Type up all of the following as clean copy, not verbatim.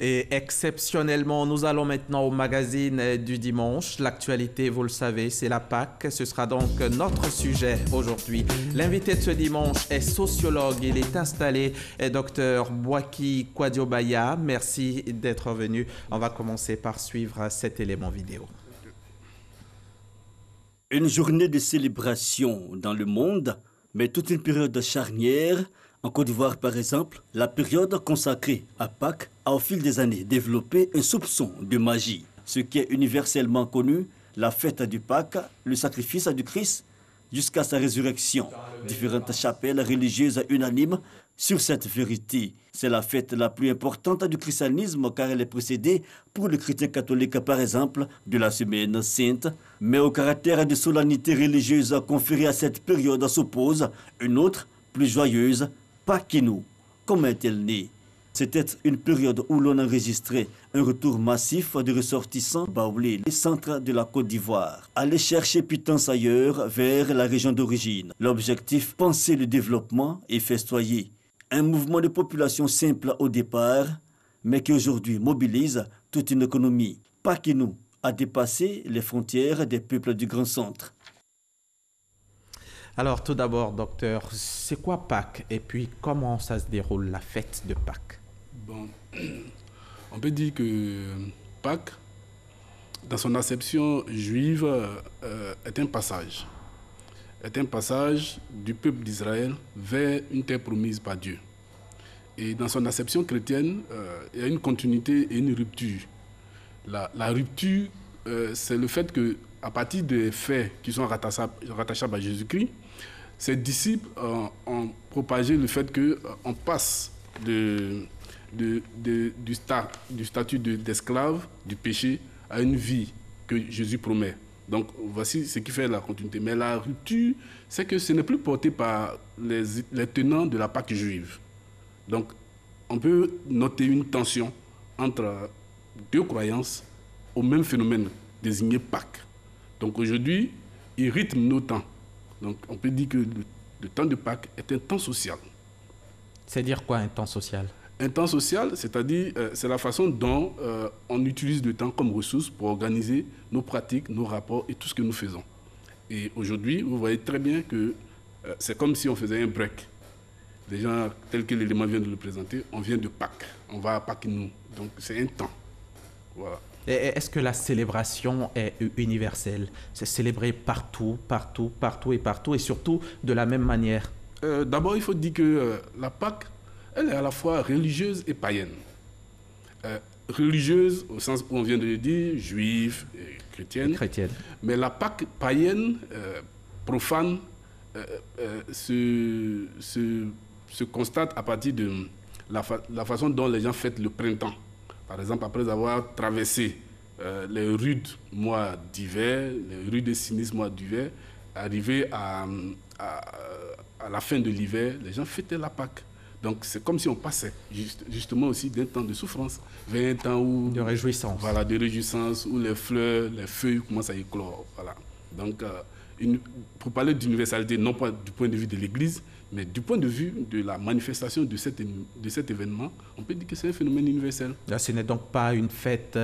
Et exceptionnellement, nous allons maintenant au magazine du dimanche. L'actualité, vous le savez, c'est la Pâque. Ce sera donc notre sujet aujourd'hui. L'invité de ce dimanche est sociologue. Il est installé, Dr Boaki Kwadiobaya. Merci d'être venu. On va commencer par suivre cet élément vidéo. Une journée de célébration dans le monde, mais toute une période charnière. En Côte d'Ivoire, par exemple, la période consacrée à Pâques a au fil des années développé un soupçon de magie. Ce qui est universellement connu, la fête du Pâques, le sacrifice du Christ, jusqu'à sa résurrection. Différentes chapelles religieuses unanimes sur cette vérité. C'est la fête la plus importante du christianisme car elle est précédée, pour le chrétien catholique par exemple, de la Semaine Sainte. Mais au caractère de solennité religieuse conféré à cette période s'oppose une autre, plus joyeuse, Pakinou. Comment est-elle née? C'était une période où l'on enregistrait un retour massif de ressortissants baoulés les centres de la Côte d'Ivoire. Aller chercher pitance ailleurs, vers la région d'origine. L'objectif, penser le développement et festoyer. Un mouvement de population simple au départ, mais qui aujourd'hui mobilise toute une économie. Pakinou a dépassé les frontières des peuples du Grand Centre. Alors tout d'abord, docteur, c'est quoi Pâques et puis comment ça se déroule la fête de Pâques? Bon, on peut dire que Pâques, dans son acception juive, est un passage. Est un passage du peuple d'Israël vers une terre promise par Dieu. Et dans son acception chrétienne, il y a une continuité et une rupture. La rupture, c'est le fait qu'à partir des faits qui sont rattachables à Jésus-Christ, ses disciples ont propagé le fait qu'on passe du statut d'esclave, du péché, à une vie que Jésus promet. Donc, voici ce qui fait la continuité. Mais la rupture, c'est que ce n'est plus porté par les tenants de la Pâque juive. Donc, on peut noter une tension entre deux croyances au même phénomène désigné Pâques. Donc, aujourd'hui, il rythme nos temps. Donc, on peut dire que le temps de Pâques est un temps social. C'est-à-dire quoi, un temps social? Un temps social, c'est-à-dire, c'est la façon dont on utilise le temps comme ressource pour organiser nos pratiques, nos rapports et tout ce que nous faisons. Et aujourd'hui, vous voyez très bien que c'est comme si on faisait un break. Déjà, tel que l'élément vient de le présenter, on vient de Pâques. On va à Pâques nous. Donc, c'est un temps. Voilà. Est-ce que la célébration est universelle? C'est célébré partout, partout, partout et surtout de la même manière? D'abord, il faut dire que la Pâques, elle est à la fois religieuse et païenne. Religieuse, au sens où on vient de le dire, juive et chrétienne. Mais la Pâque païenne, profane, se constate à partir de la façon dont les gens fêtent le printemps. Par exemple, après avoir traversé les rudes mois d'hiver, les rudes et sinistres mois d'hiver, arrivé à la fin de l'hiver, les gens fêtaient la Pâque. Donc, c'est comme si on passait justement aussi d'un temps de souffrance vers un temps où... De réjouissance. Voilà, de réjouissance, où les fleurs, les feuilles commencent à éclore. Voilà. Donc, pour parler d'universalité, non pas du point de vue de l'Église, mais du point de vue de la manifestation de cet événement, on peut dire que c'est un phénomène universel. Là, ce n'est donc pas une fête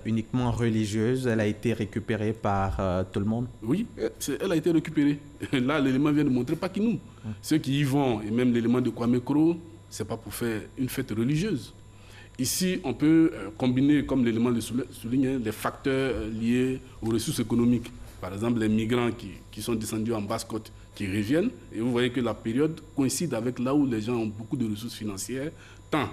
uniquement religieuse, elle a été récupérée par tout le monde? Oui, elle a été récupérée. Là, l'élément vient de montrer pas qui nous. Ceux qui y vont, et même l'élément de Kwame Kro, ce n'est pas pour faire une fête religieuse. Ici, on peut combiner, comme l'élément le souligne, les facteurs liés aux ressources économiques. Par exemple, les migrants qui sont descendus en Basse-Côte, qui reviennent, et vous voyez que la période coïncide avec là où les gens ont beaucoup de ressources financières, tant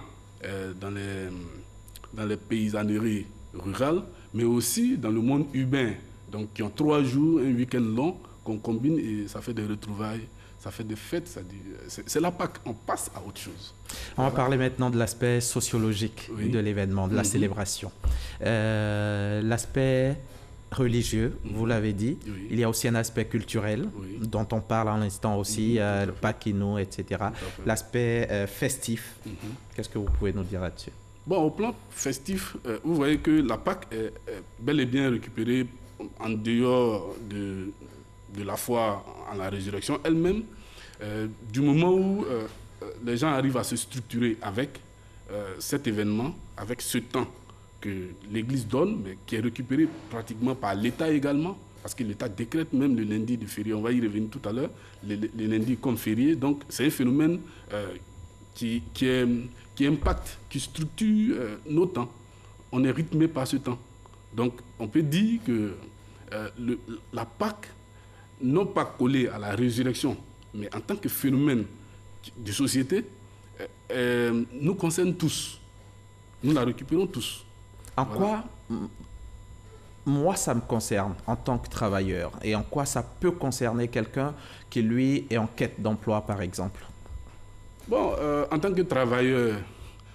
dans les paysanneries rurales, mais aussi dans le monde urbain, donc qui ont 3 jours, un week-end long, qu'on combine et ça fait des retrouvailles, ça fait des fêtes, c'est la Pâque, on passe à autre chose. On va parler maintenant de l'aspect sociologique de l'événement, de la célébration. L'aspect religieux, vous l'avez dit. Oui. Il y a aussi un aspect culturel, dont on parle à l'instant aussi, le Pakinou, etc. L'aspect festif, qu'est-ce que vous pouvez nous dire là-dessus? Bon, au plan festif, vous voyez que la Pâque est bel et bien récupérée en dehors de la foi en la résurrection elle-même, du moment où les gens arrivent à se structurer avec, cet événement avec ce temps que l'Église donne, mais qui est récupéré pratiquement par l'État également, parce que l'État décrète même le lundi de férié. On va y revenir tout à l'heure, les lundis comme férié. Donc c'est un phénomène qui impacte, qui structure nos temps. On est rythmé par ce temps. Donc on peut dire que la Pâque, non pas collée à la résurrection, mais en tant que phénomène de société, nous concerne tous. Nous la récupérons tous. En quoi, moi, ça me concerne en tant que travailleur, et en quoi ça peut concerner quelqu'un qui, lui, est en quête d'emploi, par exemple? Bon, en tant que travailleur,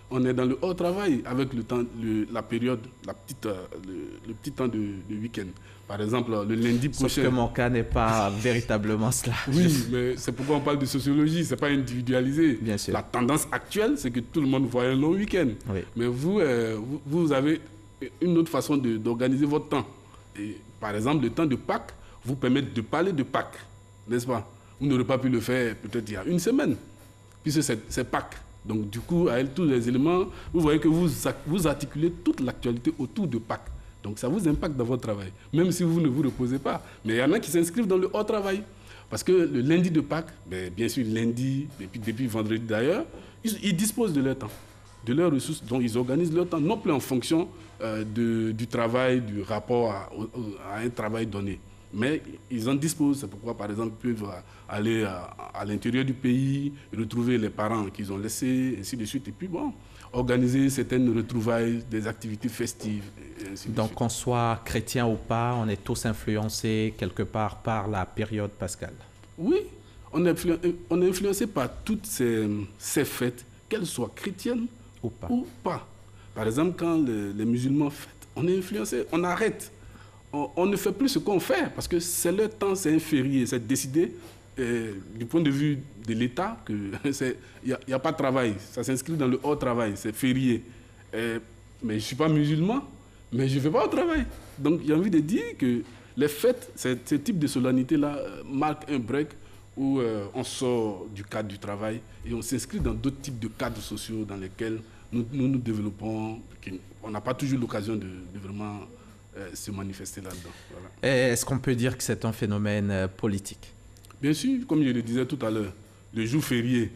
on est dans le hors travail avec le temps, la période, le petit temps de week-end. Par exemple, le lundi prochain. Sauf que mon cas n'est pas véritablement cela. Oui, mais c'est pourquoi on parle de sociologie, c'est pas individualisé. Bien sûr. La tendance actuelle, c'est que tout le monde voit un long week-end. Oui. Mais vous avez une autre façon d'organiser votre temps. Et, par exemple, le temps de Pâques vous permet de parler de Pâques, n'est-ce pas? Vous n'aurez pas pu le faire peut-être il y a une semaine, puisque c'est Pâques. Donc, du coup, avec tous les éléments, vous voyez que vous articulez toute l'actualité autour de Pâques. Donc, ça vous impacte dans votre travail, même si vous ne vous reposez pas. Mais il y en a qui s'inscrivent dans le hors travail. Parce que le lundi de Pâques, bien sûr, lundi, depuis vendredi d'ailleurs, ils disposent de leur temps, de leurs ressources, dont ils organisent leur temps, non plus en fonction du travail, du rapport à un travail donné. Mais ils en disposent. C'est pourquoi, par exemple, ils peuvent aller à l'intérieur du pays, retrouver les parents qu'ils ont laissés, ainsi de suite. Et puis, bon, organiser certaines retrouvailles, des activités festives, et ainsi de Donc, suite. qu'on soit chrétien ou pas, on est tous influencés quelque part par la période pascale. Oui, on est influencé par toutes ces fêtes, qu'elles soient chrétiennes Ou pas. ou pas. Par exemple, quand les musulmans fêtent, on est influencé, on arrête. On ne fait plus ce qu'on fait parce que c'est leur temps, c'est un férié, c'est décidé du point de vue de l'État qu'il n'y a pas de travail. Ça s'inscrit dans le hors travail, c'est férié. Mais je ne suis pas musulman, mais je ne vais pas au travail. Donc j'ai envie de dire que les fêtes, ce type de solennité-là marque un break où on sort du cadre du travail et on s'inscrit dans d'autres types de cadres sociaux dans lesquels nous développons. On n'a pas toujours l'occasion de vraiment se manifester là-dedans. Voilà. Est-ce qu'on peut dire que c'est un phénomène politique? Bien sûr, comme je le disais tout à l'heure, le jour férié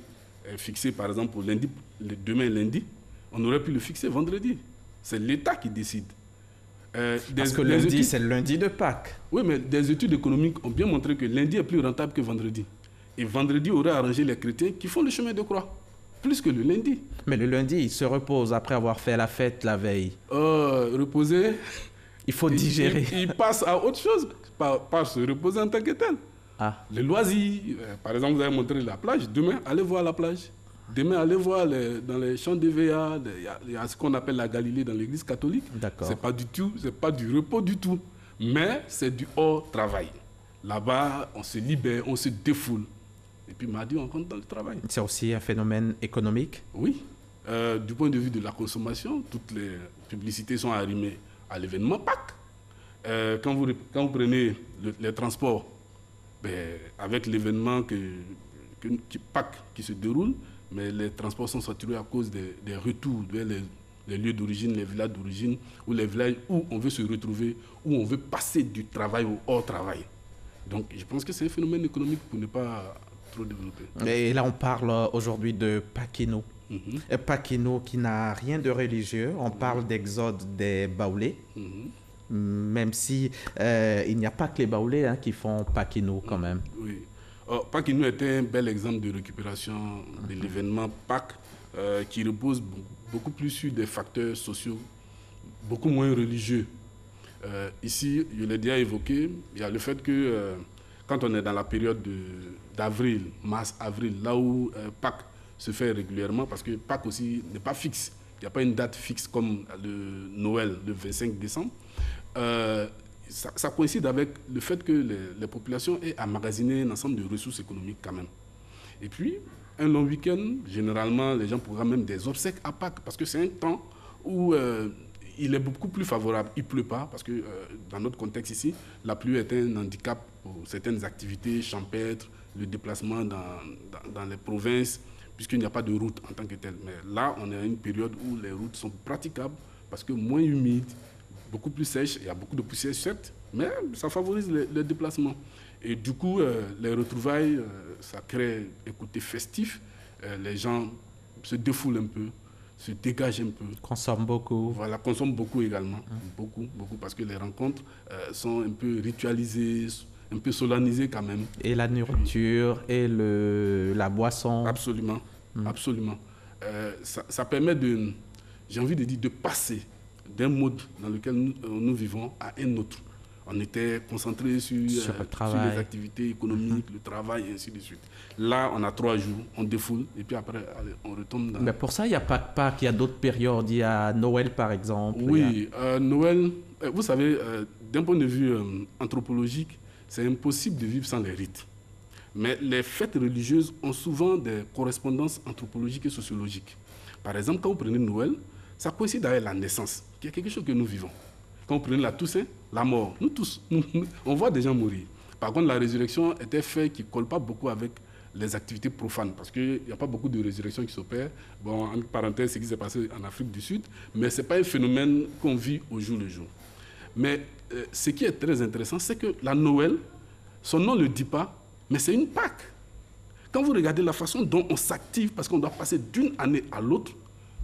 fixé par exemple pour lundi, demain lundi, on aurait pu le fixer vendredi. C'est l'État qui décide. Parce que lundi, c'est le lundi de Pâques. Oui, mais des études économiques ont bien montré que lundi est plus rentable que vendredi. Et vendredi aurait arrangé les chrétiens qui font le chemin de croix, plus que le lundi. Mais le lundi, il se repose après avoir fait la fête la veille. Reposer. Il faut digérer. Il passe à autre chose, pas se reposer en tant que tel. Ah. Les loisirs, par exemple, vous avez montré la plage. Demain, allez voir la plage. Demain, allez voir dans les champs d'EVA, il y a ce qu'on appelle la Galilée dans l'église catholique. D'accord. C'est pas du repos du tout, mais c'est du hors travail. Là-bas, on se libère, on se défoule. Et puis mardi, on rentre dans le travail. C'est aussi un phénomène économique? Oui. Du point de vue de la consommation, toutes les publicités sont arrimées à l'événement Pâques. Quand vous prenez les transports, avec l'événement Pâques qui se déroule, mais les transports sont saturés à cause des retours vers les lieux d'origine, les villages d'origine, ou les villages où on veut se retrouver, où on veut passer du travail au hors travail. Donc je pense que c'est un phénomène économique pour ne pas trop développer. Et là, on parle aujourd'hui de Paquino. Paquino qui n'a rien de religieux. On parle d'exode des Baoulés. Même si il n'y a pas que les Baoulés qui font Paquino quand même. Oui. Paquino était un bel exemple de récupération de l'événement Pâques qui repose beaucoup plus sur des facteurs sociaux, beaucoup moins religieux. Ici, je l'ai déjà évoqué, il y a le fait que quand on est dans la période d'avril, mars-avril, là où Pâques se fait régulièrement, parce que Pâques aussi n'est pas fixe, il n'y a pas une date fixe comme le Noël, le 25 décembre. Ça coïncide avec le fait que les populations aient emmagasiné un ensemble de ressources économiques quand même. Et puis, un long week-end, généralement, les gens programment même des obsèques à Pâques, parce que c'est un temps où il est beaucoup plus favorable. Il ne pleut pas, parce que dans notre contexte ici, la pluie est un handicap pour certaines activités champêtres, le déplacement dans les provinces, puisqu'il n'y a pas de route en tant que telle. Mais là, on est à une période où les routes sont praticables parce que moins humides, beaucoup plus sèches, il y a beaucoup de poussière, certes, mais ça favorise le déplacement. Et du coup, les retrouvailles, ça crée un côté festif. Les gens se défoulent un peu, se dégagent un peu. Consomme beaucoup. Voilà, consomment beaucoup également. Beaucoup, parce que les rencontres sont un peu ritualisées, un peu solennisées quand même. Et la nourriture et la boisson. Absolument, absolument. Ça permet de, j'ai envie de dire, de passer d'un mode dans lequel nous vivons à un autre. On était concentré sur les activités économiques, le travail, et ainsi de suite. Là, on a 3 jours, on défoule, et puis après, allez, on retombe dans... Mais pour ça, il n'y a pas de Pâques, il y a d'autres périodes. Il y a Noël, par exemple. Oui, Noël, vous savez, d'un point de vue anthropologique, c'est impossible de vivre sans les rites. Mais les fêtes religieuses ont souvent des correspondances anthropologiques et sociologiques. Par exemple, quand vous prenez Noël, ça coïncide avec la naissance, qui est quelque chose que nous vivons. Quand vous prenez la Toussaint, la mort, nous tous, on voit des gens mourir. Par contre, la résurrection est un fait qui ne colle pas beaucoup avec les activités profanes, parce qu'il n'y a pas beaucoup de résurrections qui s'opèrent. Bon, en parenthèse, c'est ce qui s'est passé en Afrique du Sud, mais ce n'est pas un phénomène qu'on vit au jour le jour. Mais ce qui est très intéressant, c'est que la Noël, son nom ne le dit pas, mais c'est une Pâque. Quand vous regardez la façon dont on s'active, parce qu'on doit passer d'une année à l'autre,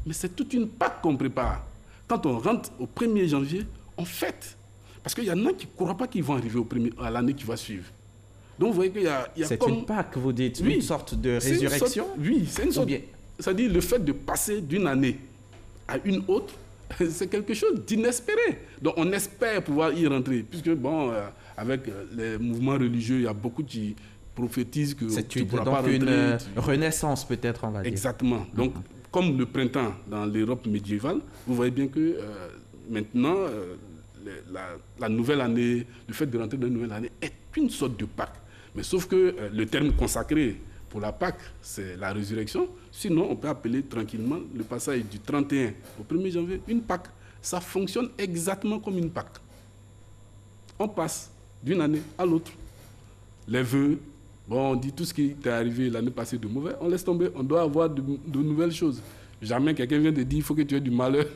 mais c'est toute une Pâque qu'on prépare. Quand on rentre au 1er janvier, on fête. Parce qu'il y en a qui ne croient pas qu'ils vont arriver à l'année qui va suivre. Donc vous voyez qu'il y a c'est comme... une Pâque, vous dites, oui, une sorte de résurrection. Oui, c'est une sorte... C'est-à-dire le fait de passer d'une année à une autre, c'est quelque chose d'inespéré. Donc on espère pouvoir y rentrer, puisque bon, avec les mouvements religieux, il y a beaucoup qui prophétisent que tu ne pourras pas rentrer. C'est donc une renaissance peut-être, on va dire. Exactement. Donc comme le printemps dans l'Europe médiévale, vous voyez bien que maintenant, la nouvelle année, le fait de rentrer dans une nouvelle année est une sorte de Pâque. Mais sauf que le terme consacré pour la Pâque, c'est la résurrection. Sinon, on peut appeler tranquillement le passage du 31 au 1er janvier une Pâque. Ça fonctionne exactement comme une Pâque. On passe d'une année à l'autre. Les vœux, bon, on dit tout ce qui t'est arrivé l'année passée de mauvais, on laisse tomber, on doit avoir de nouvelles choses. Jamais quelqu'un vient de dire il faut que tu aies du malheur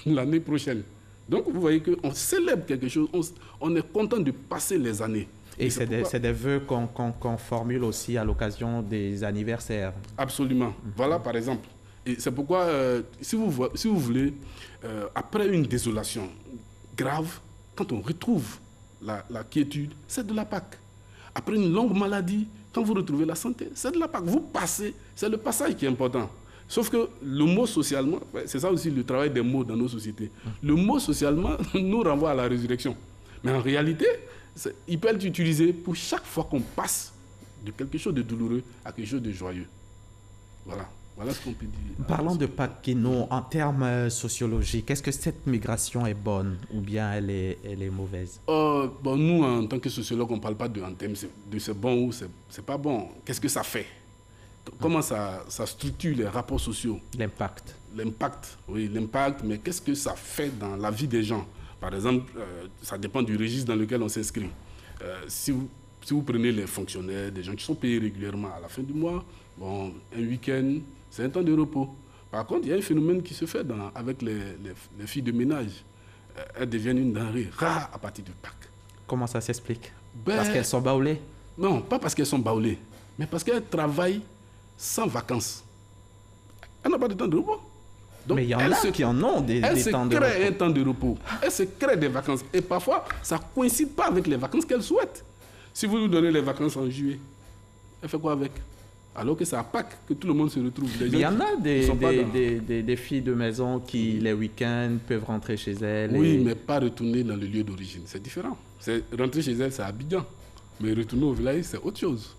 l'année prochaine. Donc vous voyez qu'on célèbre quelque chose, on est content de passer les années. Et c'est des vœux qu'on formule aussi à l'occasion des anniversaires. Absolument. Voilà par exemple. Et c'est pourquoi, si vous voulez, après une désolation grave, quand on retrouve la quiétude, c'est de la Pâque. Après une longue maladie, quand vous retrouvez la santé, c'est de la Pâque. Vous passez, c'est le passage qui est important. Sauf que le mot socialement, c'est ça aussi le travail des mots dans nos sociétés. Le mot socialement nous renvoie à la résurrection. Mais en réalité, il peut être utilisé pour chaque fois qu'on passe de quelque chose de douloureux à quelque chose de joyeux. Voilà. Voilà ce qu'on peut dire. Parlons de Pâques Guénon, en termes sociologiques, est-ce que cette migration est bonne ou bien elle est mauvaise? Bon, nous, en tant que sociologues, on ne parle pas en termes de c'est bon ou c'est pas bon. Qu'est-ce que ça fait? Comment ça structure les rapports sociaux? L'impact. L'impact, oui, l'impact, mais qu'est-ce que ça fait dans la vie des gens? Par exemple, ça dépend du registre dans lequel on s'inscrit. Si vous prenez les fonctionnaires, des gens qui sont payés régulièrement à la fin du mois, bon, un week-end, c'est un temps de repos. Par contre, il y a un phénomène qui se fait avec les filles de ménage. Elles deviennent une denrée rare à partir de Pâques. Comment ça s'explique? Parce qu'elles sont baoulées? Non, pas parce qu'elles sont baoulées, mais parce qu'elles travaillent sans vacances. Elle n'a pas de temps de repos. Donc, mais il y en a qui en ont des temps de repos. Elle se crée un temps de repos. Elle se crée des vacances. Et parfois, ça ne coïncide pas avec les vacances qu'elle souhaite. Si vous lui donnez les vacances en juillet, elle fait quoi avec? Alors que c'est à Pâques que tout le monde se retrouve. Il y en a des filles de maison qui, les week-ends, peuvent rentrer chez elles. Oui, mais pas retourner dans le lieu d'origine. C'est différent. Rentrer chez elles, c'est à Abidjan. Mais retourner au village, c'est autre chose.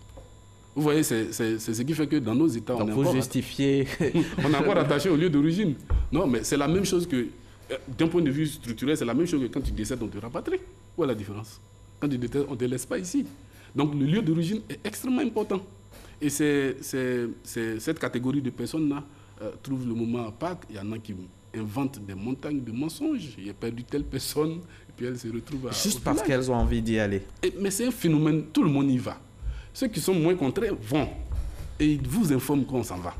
Vous voyez, c'est ce qui fait que dans nos États, donc on est encore attaché au lieu d'origine. Non, mais c'est la même chose que, d'un point de vue structurel, c'est la même chose que quand tu décèdes, on te rapatrie. Où est la différence? Quand tu décèdes, on ne te laisse pas ici. Donc le lieu d'origine est extrêmement important. Et cette catégorie de personnes-là trouve le moment à Pâques. Il y en a qui inventent des montagnes de mensonges. Il a perdu telle personne, et puis elle se retrouve juste parce qu'elles ont envie d'y aller. Mais c'est un phénomène, tout le monde y va. Ceux qui sont moins contraires vont et ils vous informent qu'on s'en va.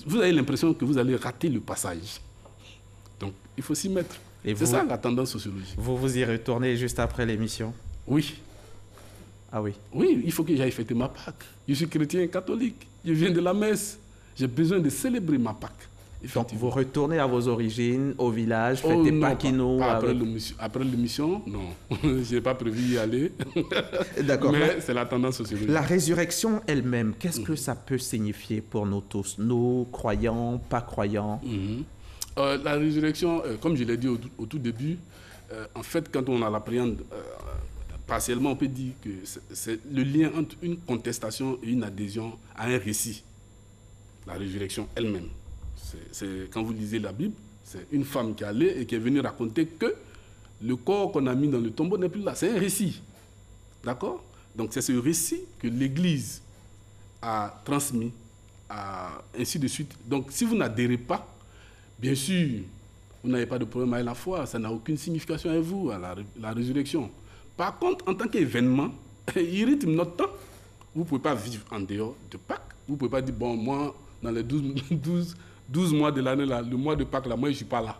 vous avez l'impression que vous allez rater le passage. Donc, il faut s'y mettre. C'est ça la tendance sociologique. Vous y retournez juste après l'émission? Oui. Ah oui? Oui, il faut que j'aille fêter ma Pâques. Je suis chrétien catholique. Je viens de la messe. J'ai besoin de célébrer ma Pâques. Donc, vous retournez à vos origines, au village, fêtez Pâquino. Après l'émission, non. Je n'ai pas prévu y aller. D'accord. Mais c'est la tendance sociologique. La résurrection elle-même, qu'est-ce que ça peut signifier pour nous tous, nous, croyants, pas croyants? La résurrection, comme je l'ai dit au tout début, en fait, quand on l'appréhende partiellement, on peut dire que c'est le lien entre une contestation et une adhésion à un récit. La résurrection elle-même. Quand vous lisez la Bible, c'est une femme qui est allée et qui est venue raconter que le corps qu'on a mis dans le tombeau n'est plus là. C'est un récit. D'accord? Donc c'est ce récit que l'Église a transmis, ainsi de suite. Donc si vous n'adhérez pas, bien sûr, vous n'avez pas de problème avec la foi, ça n'a aucune signification avec vous, à la résurrection. Par contre, en tant qu'événement, il rythme notre temps. Vous ne pouvez pas vivre en dehors de Pâques. Vous ne pouvez pas dire, bon, moi, dans les 12 mois de l'année, là, le mois de Pâques, là, moi, je ne suis pas là.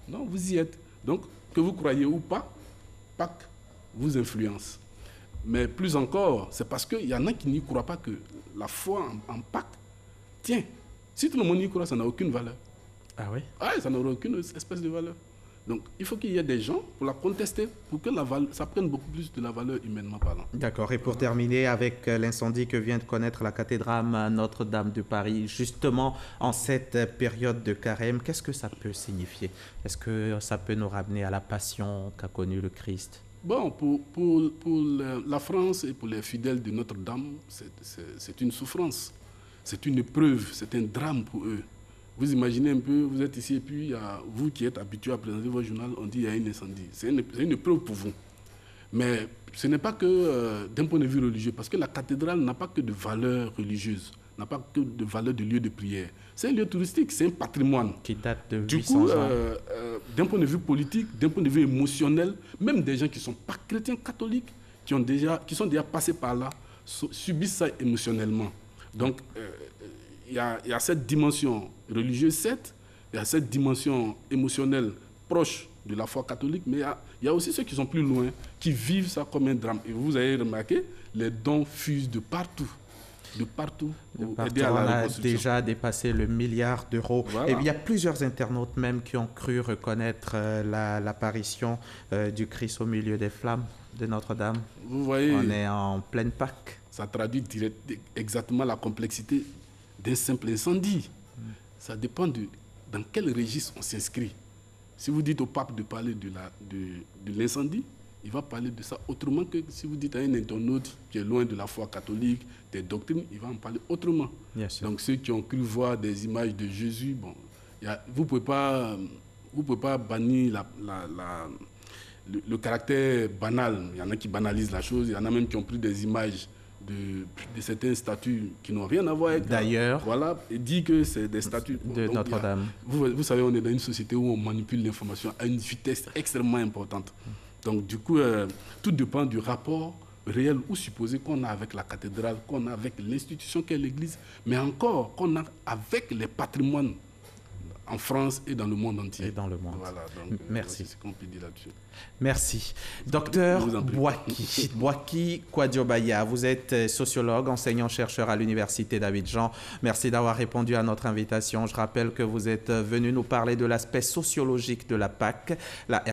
Non, vous y êtes. Donc, que vous croyez ou pas, Pâques vous influence. Mais plus encore, c'est parce qu'il y en a qui n'y croient pas que la foi en Pâques tient. Si tout le monde y croit, ça n'a aucune valeur. Ah oui? Ah, ça n'aura aucune espèce de valeur. Donc, il faut qu'il y ait des gens pour la contester, pour que ça prenne beaucoup plus de la valeur humainement parlant. D'accord. Et pour terminer avec l'incendie que vient de connaître la cathédrale Notre-Dame de Paris, justement en cette période de carême, qu'est-ce que ça peut signifier? Est-ce que ça peut nous ramener à la passion qu'a connue le Christ? Bon, pour la France et pour les fidèles de Notre-Dame, c'est une souffrance, c'est une épreuve, c'est un drame pour eux. Vous imaginez un peu, vous êtes ici et puis vous qui êtes habitué à présenter votre journal, on dit qu'il y a un incendie. C'est une épreuve pour vous. Mais ce n'est pas que d'un point de vue religieux, parce que la cathédrale n'a pas que de valeur religieuse, n'a pas que de valeur de lieu de prière. C'est un lieu touristique, c'est un patrimoine. Qui date de 800 du coup, ans. d'un point de vue politique, d'un point de vue émotionnel, même des gens qui ne sont pas chrétiens catholiques, qui sont déjà passés par là, subissent ça émotionnellement. Donc, il y a cette dimension religieuse, certes, il y a cette dimension émotionnelle proche de la foi catholique, mais il y a aussi ceux qui sont plus loin, qui vivent ça comme un drame. Et vous avez remarqué, les dons fusent de partout. De partout. On a déjà dépassé le milliard d'euros. Voilà. Et il y a plusieurs internautes même qui ont cru reconnaître l'apparition du Christ au milieu des flammes de Notre-Dame. Vous voyez, on est en pleine Pâques. Ça traduit exactement la complexité d'un simple incendie. Ça dépend dans quel registre on s'inscrit. Si vous dites au pape de parler de l'incendie, il va parler de ça autrement que si vous dites à un internaute qui est loin de la foi catholique, des doctrines, il va en parler autrement. Donc ceux qui ont cru voir des images de Jésus, bon, vous ne pouvez pas bannir le caractère banal. Il y en a qui banalisent la chose, il y en a même qui ont pris des images de certaines statues qui n'ont rien à voir avec... D'ailleurs... Voilà, et dit que c'est des statues... de Notre-Dame. Vous savez, on est dans une société où on manipule l'information à une vitesse extrêmement importante. Donc, du coup, tout dépend du rapport réel ou supposé qu'on a avec la cathédrale, qu'on a avec l'institution qu'est l'Église, mais encore qu'on a avec les patrimoines en France et dans le monde entier. Et dans le monde. Voilà, donc, merci. C'est ce qu'on peut dire là-dessus. Merci. Docteur Bouaki Kouadiobaya, vous êtes sociologue, enseignant-chercheur à l'Université d'Abidjan. Merci d'avoir répondu à notre invitation. Je rappelle que vous êtes venu nous parler de l'aspect sociologique de la Pâques.